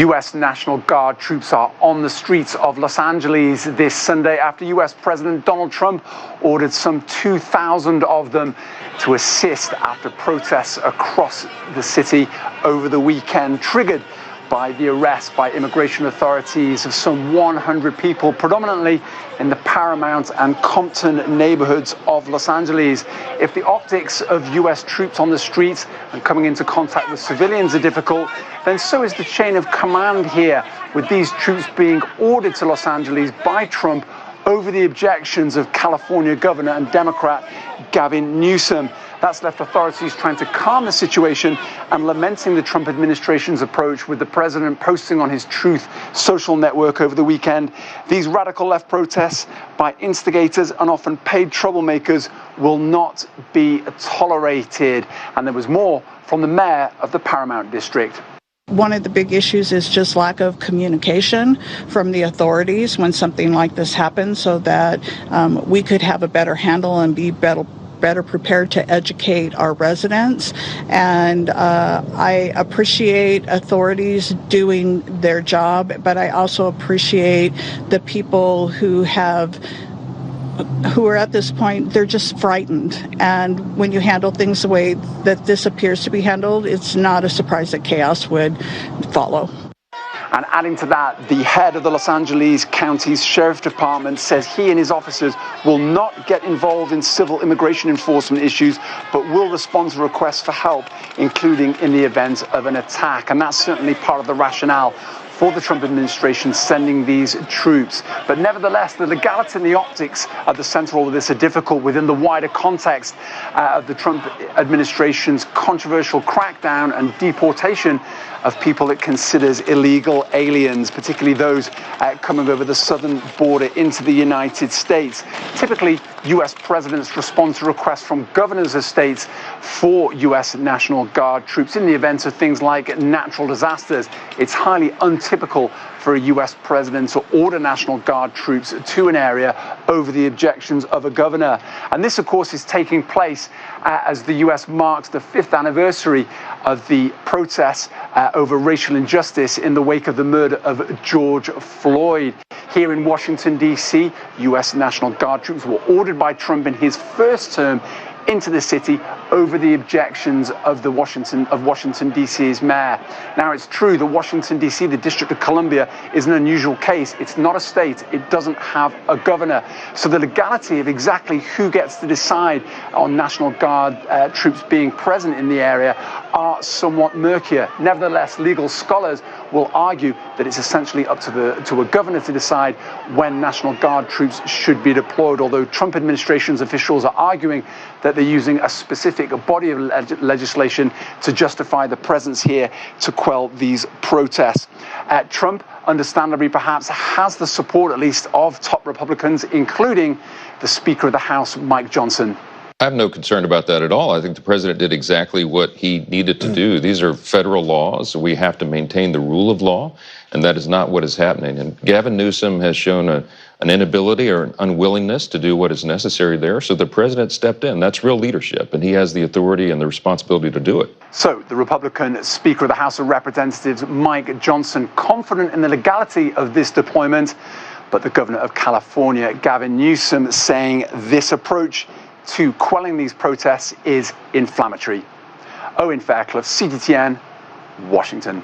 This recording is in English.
U.S. National Guard troops are on the streets of Los Angeles this Sunday after U.S. President Donald Trump ordered some 2,000 of them to assist after protests across the city over the weekend, triggered by the arrest by immigration authorities of some 100 people, predominantly in the Paramount and Compton neighborhoods of Los Angeles. If the optics of U.S. troops on the streets and coming into contact with civilians are difficult, then so is the chain of command here, with these troops being ordered to Los Angeles by Trump over the objections of California Governor and Democrat Gavin Newsom. That's left authorities trying to calm the situation and lamenting the Trump administration's approach, with the president posting on his Truth social network over the weekend, "These radical left protests by instigators and often paid troublemakers will not be tolerated." And there was more from the mayor of the Paramount district. One of the big issues is just lack of communication from the authorities when something like this happens, so that we could have a better handle and be better prepared to educate our residents. And I appreciate authorities doing their job, but I also appreciate the people who are at this point, they're just frightened. And when you handle things the way that this appears to be handled, it's not a surprise that chaos would follow. And adding to that, the head of the Los Angeles County's Sheriff Department says he and his officers will not get involved in civil immigration enforcement issues, but will respond to requests for help, including in the event of an attack. And that's certainly part of the rationale for the Trump administration sending these troops. But nevertheless, the legality and the optics at the center of all of this are difficult within the wider context of the Trump administration's controversial crackdown and deportation of people it considers illegal aliens, particularly those coming over the southern border into the United States. Typically, U.S. presidents respond to requests from governors of states for U.S. National Guard troops in the event of things like natural disasters. It's highly untypical for a U.S. president to order National Guard troops to an area over the objections of a governor. And this, of course, is taking place as the U.S. marks the 5th anniversary of the protests over racial injustice in the wake of the murder of George Floyd. Here in Washington, D.C., U.S. National Guard troops were ordered by Trump in his first term into the city over the objections of Washington, D.C.'s mayor. Now, it's true that Washington, D.C., the District of Columbia, is an unusual case. It's not a state. It doesn't have a governor. So the legality of exactly who gets to decide on National Guard troops being present in the area are somewhat murkier. Nevertheless, legal scholars will argue that it's essentially up to a governor to decide when National Guard troops should be deployed, although Trump administration's officials are arguing that they're using a specific body of legislation to justify the presence here to quell these protests. Trump, understandably perhaps, has the support at least of top Republicans, including the Speaker of the House, Mike Johnson. I have no concern about that at all. I think the president did exactly what he needed to do. These are federal laws. We have to maintain the rule of law, and that is not what is happening. And Gavin Newsom has shown an inability or an unwillingness to do what is necessary there, so the president stepped in. That's real leadership, and he has the authority and the responsibility to do it. So the Republican Speaker of the House of Representatives, Mike Johnson, confident in the legality of this deployment, but the governor of California, Gavin Newsom, saying this approach to quelling these protests is inflammatory. Owen Fairclough, CGTN, Washington.